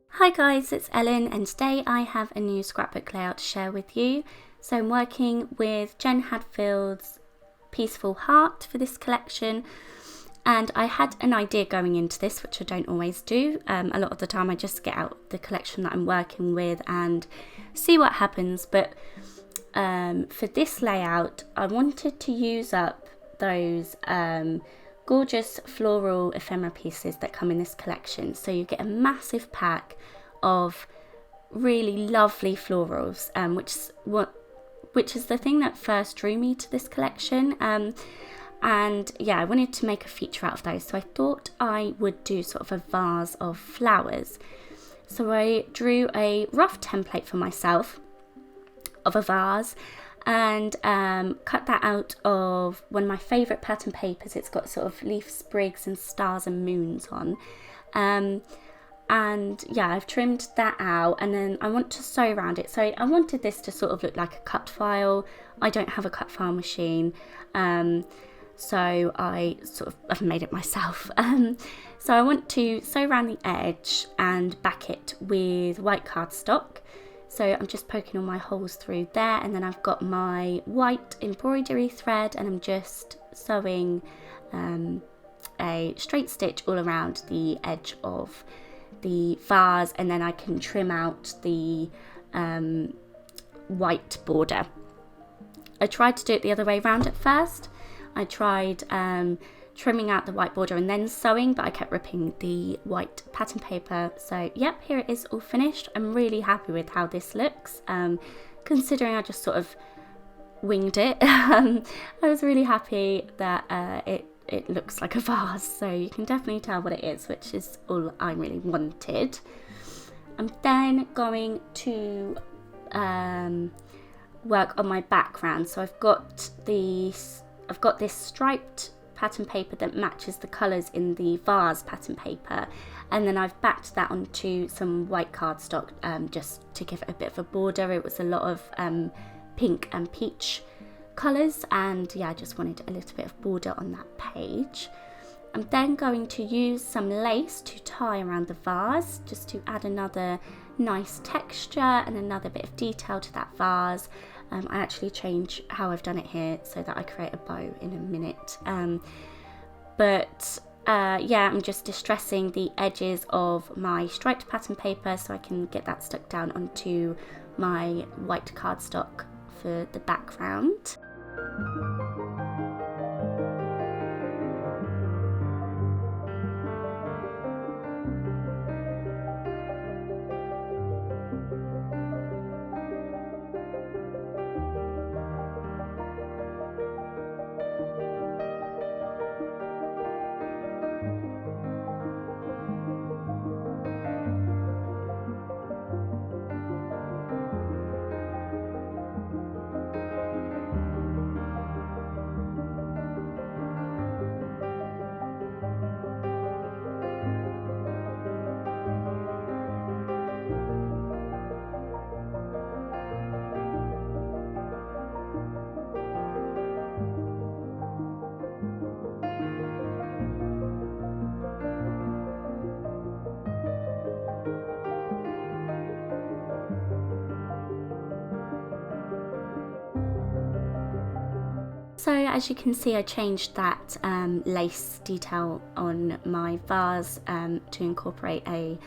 Hi guys, it's Ellen and today I have a new scrapbook layout to share with you. So I'm working with Jen Hadfield's Peaceful Heart for this collection, and I had an idea going into this, which I don't always do. A lot of the time I just get out the collection that I'm working with and see what happens, but for this layout I wanted to use up those gorgeous floral ephemera pieces that come in this collection. So you get a massive pack of really lovely florals, which is the thing that first drew me to this collection. And yeah, I wanted to make a feature out of those, so I thought I would do sort of a vase of flowers. So I drew a rough template for myself of a vase and cut that out of one of my favourite pattern papers. It's got sort of leaf sprigs and stars and moons on. And yeah, I've trimmed that out, and then I want to sew around it. So I wanted this to sort of look like a cut file. I don't have a cut file machine, so I sort of I've made it myself. So I want to sew around the edge and back it with white cardstock. So I'm just poking all my holes through there, and then I've got my white embroidery thread, and I'm just sewing a straight stitch all around the edge of the vase, and then I can trim out the white border. I tried to do it the other way around at first. I tried trimming out the white border and then sewing, but I kept ripping the white pattern paper. So yep, here it is all finished. I'm really happy with how this looks, considering I just sort of winged it. I was really happy that it looks like a vase, so you can definitely tell what it is, which is all I really wanted. I'm then going to work on my background. So I've got this striped pattern paper that matches the colours in the vase pattern paper, and then I've backed that onto some white cardstock just to give it a bit of a border. It was a lot of pink and peach colours, and yeah, I just wanted a little bit of border on that page. I'm then going to use some lace to tie around the vase just to add another nice texture and another bit of detail to that vase. I actually change how I've done it here so that I create a bow in a minute. Yeah, I'm just distressing the edges of my striped pattern paper so I can get that stuck down onto my white cardstock for the background. So as you can see, I changed that lace detail on my vase to incorporate a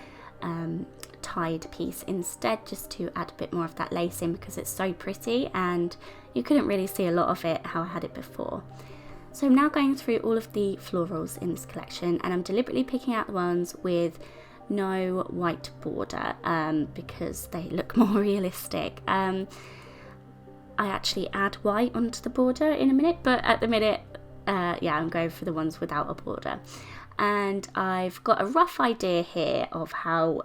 tied piece instead, just to add a bit more of that lace in because it's so pretty and you couldn't really see a lot of it how I had it before. So I'm now going through all of the florals in this collection, and I'm deliberately picking out the ones with no white border because they look more realistic. I actually add white onto the border in a minute, but at the minute, yeah, I'm going for the ones without a border. And I've got a rough idea here of how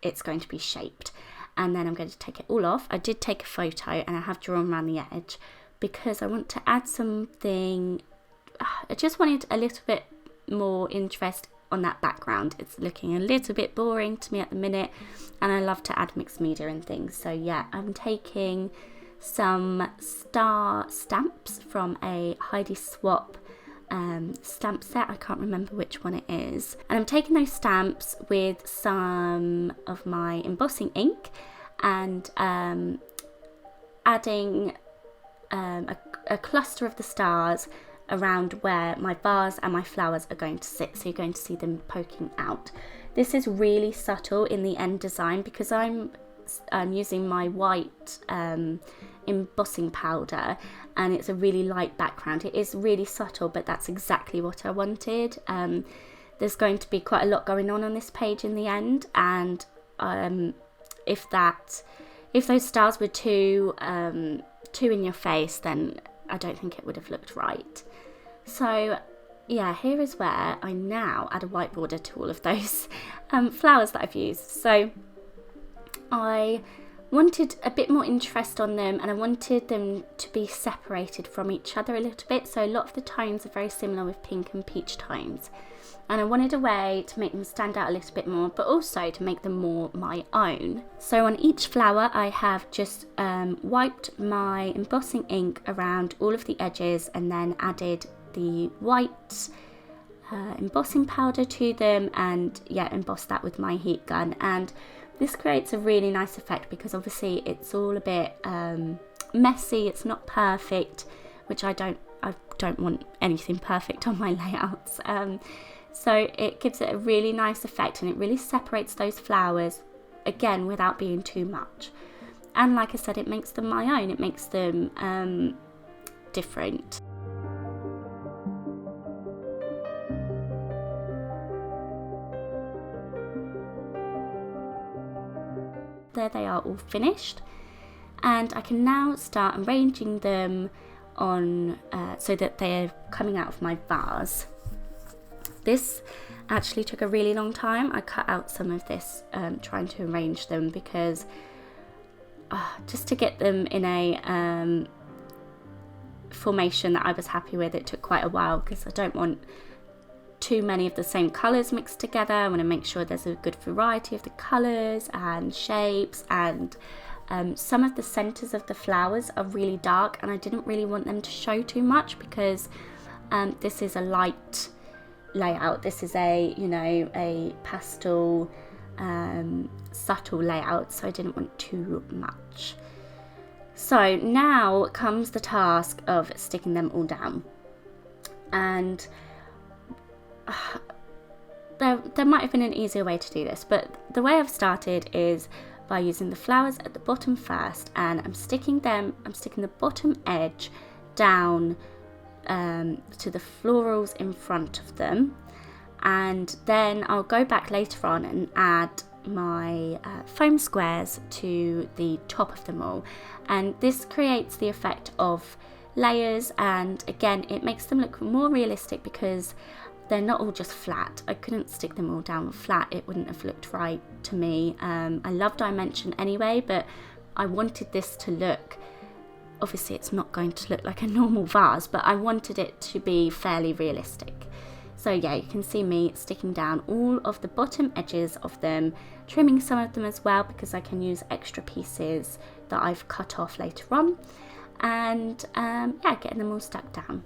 it's going to be shaped. And then I'm going to take it all off. I did take a photo and I have drawn around the edge because I want to add something. I just wanted a little bit more interest on that background. It's looking a little bit boring to me at the minute, and I love to add mixed media and things. So yeah, I'm taking some star stamps from a Heidi Swap stamp set. I can't remember which one it is. And I'm taking those stamps with some of my embossing ink and adding a cluster of the stars around where my vase and my flowers are going to sit. So you're going to see them poking out. This is really subtle in the end design because I'm using my white embossing powder, and it's a really light background. It is really subtle, but that's exactly what I wanted. There's going to be quite a lot going on this page in the end, and if those stars were too in your face, then I don't think it would have looked right. So yeah, here is where I now add a white border to all of those flowers that I've used. So I wanted a bit more interest on them, and I wanted them to be separated from each other a little bit. So a lot of the tones are very similar with pink and peach tones, and I wanted a way to make them stand out a little bit more, but also to make them more my own. So on each flower I have just wiped my embossing ink around all of the edges and then added the white embossing powder to them, and yeah, embossed that with my heat gun. And this creates a really nice effect because obviously it's all a bit messy, it's not perfect, which I don't want anything perfect on my layouts. So it gives it a really nice effect, and it really separates those flowers, again, without being too much. And like I said, it makes them my own, it makes them different. There they are, all finished, and I can now start arranging them on so that they're coming out of my vase. This actually took a really long time. I cut out some of this trying to arrange them because just to get them in a formation that I was happy with, it took quite a while because I don't want too many of the same colours mixed together. I want to make sure there's a good variety of the colours and shapes, and some of the centres of the flowers are really dark, and I didn't really want them to show too much because this is a light layout. This is a pastel subtle layout, so I didn't want too much. So now comes the task of sticking them all down, and there might have been an easier way to do this, but the way I've started is by using the flowers at the bottom first, and I'm sticking the bottom edge down to the florals in front of them, and then I'll go back later on and add my foam squares to the top of them all, and this creates the effect of layers, and again it makes them look more realistic because they're not all just flat. I couldn't stick them all down flat, it wouldn't have looked right to me. I love dimension anyway, but I wanted this to look, obviously it's not going to look like a normal vase, but I wanted it to be fairly realistic. So yeah, you can see me sticking down all of the bottom edges of them, trimming some of them as well because I can use extra pieces that I've cut off later on, and yeah, getting them all stuck down.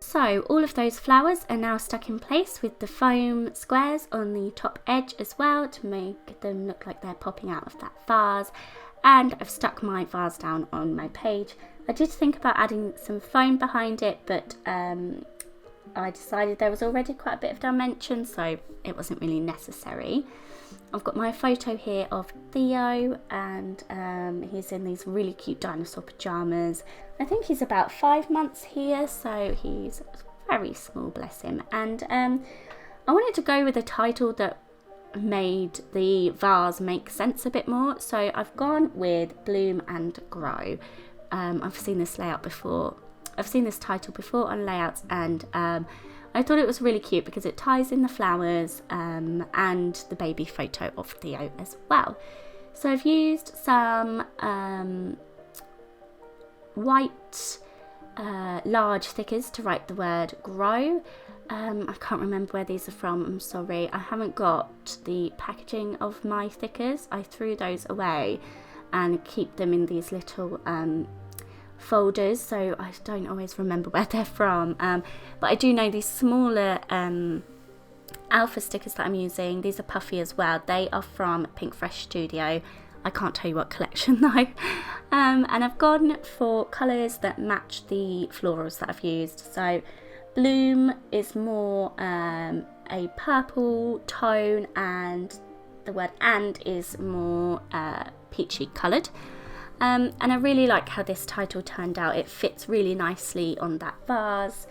So all of those flowers are now stuck in place with the foam squares on the top edge as well to make them look like they're popping out of that vase. And I've stuck my vase down on my page. I did think about adding some foam behind it, but I decided there was already quite a bit of dimension, so it wasn't really necessary. I've got my photo here of Theo, and he's in these really cute dinosaur pajamas. I think he's about 5 months here, so he's very small, bless him. And I wanted to go with a title that made the vase make sense a bit more, so I've gone with Bloom and Grow. I've seen this layout before. I've seen this title before on layouts, and I thought it was really cute because it ties in the flowers and the baby photo of Theo as well. So I've used some white large stickers to write the word grow. I can't remember where these are from, I'm sorry. I haven't got the packaging of my stickers. I threw those away and keep them in these little folders, so I don't always remember where they're from, but I do know these smaller alpha stickers that I'm using. These are puffy as well. They are from Pink Fresh Studio. I can't tell you what collection though. And I've gone for colours that match the florals that I've used. So Bloom is more a purple tone, and the word and is more peachy coloured. And I really like how this title turned out. It fits really nicely on that vase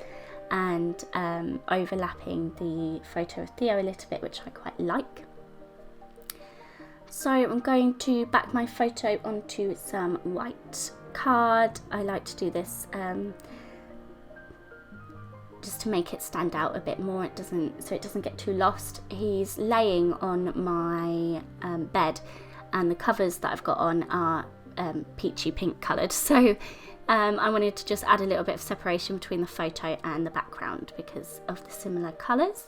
and overlapping the photo of Theo a little bit, which I quite like. So I'm going to back my photo onto some white card. I like to do this just to make it stand out a bit more. So it doesn't get too lost. He's laying on my bed, and the covers that I've got on are peachy pink coloured, so I wanted to just add a little bit of separation between the photo and the background because of the similar colours.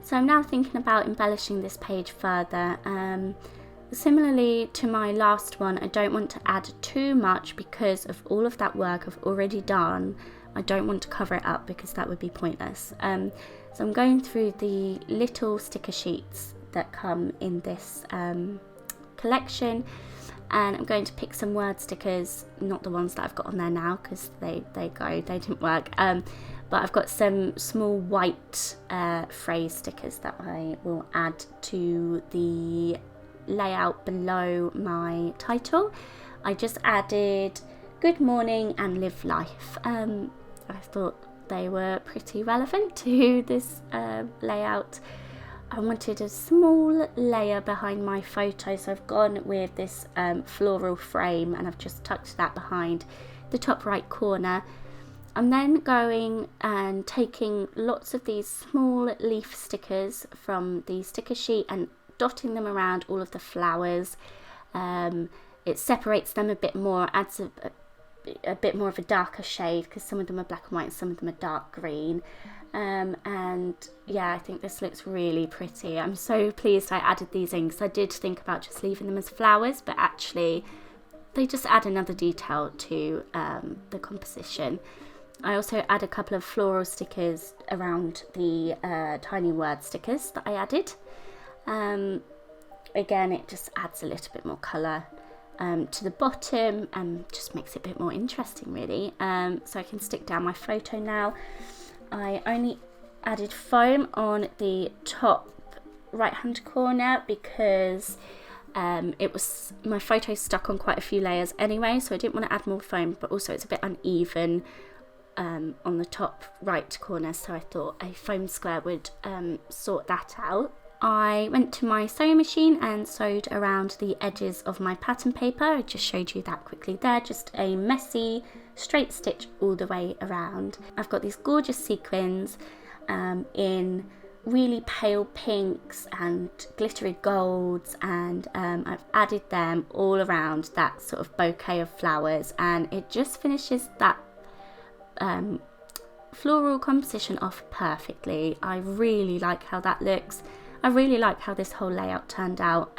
So I'm now thinking about embellishing this page further. Similarly to my last one, I don't want to add too much because of all of that work I've already done. I don't want to cover it up because that would be pointless. So I'm going through the little sticker sheets that come in this collection, and I'm going to pick some word stickers, not the ones that I've got on there now because they didn't work. But I've got some small white phrase stickers that I will add to the layout below my title. I just added good morning and live life. I thought they were pretty relevant to this layout. I wanted a small layer behind my photo, so I've gone with this floral frame, and I've just tucked that behind the top right corner. I'm then going and taking lots of these small leaf stickers from the sticker sheet and dotting them around all of the flowers. It separates them a bit more, adds a bit more of a darker shade because some of them are black and white and some of them are dark green. And yeah, I think this looks really pretty. I'm so pleased I added these in because I did think about just leaving them as flowers, but actually they just add another detail to the composition. I also add a couple of floral stickers around the tiny word stickers that I added. Again, it just adds a little bit more colour to the bottom and just makes it a bit more interesting really. So I can stick down my photo now. I only added foam on the top right hand corner because it was my photo stuck on quite a few layers anyway, so I didn't want to add more foam, but also it's a bit uneven on the top right corner, so I thought a foam square would sort that out. I went to my sewing machine and sewed around the edges of my pattern paper. I just showed you that quickly there, just a messy straight stitch all the way around. I've got these gorgeous sequins in really pale pinks and glittery golds, and I've added them all around that sort of bouquet of flowers, and it just finishes that floral composition off perfectly. I really like how that looks. I really like how this whole layout turned out.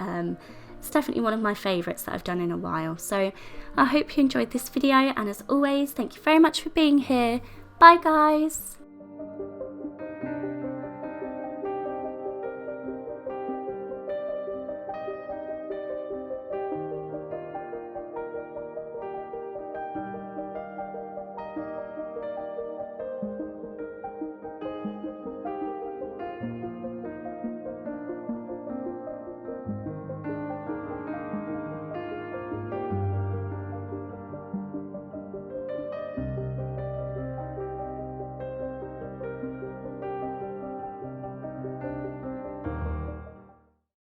It's definitely one of my favourites that I've done in a while. So I hope you enjoyed this video, and as always, thank you very much for being here. Bye guys!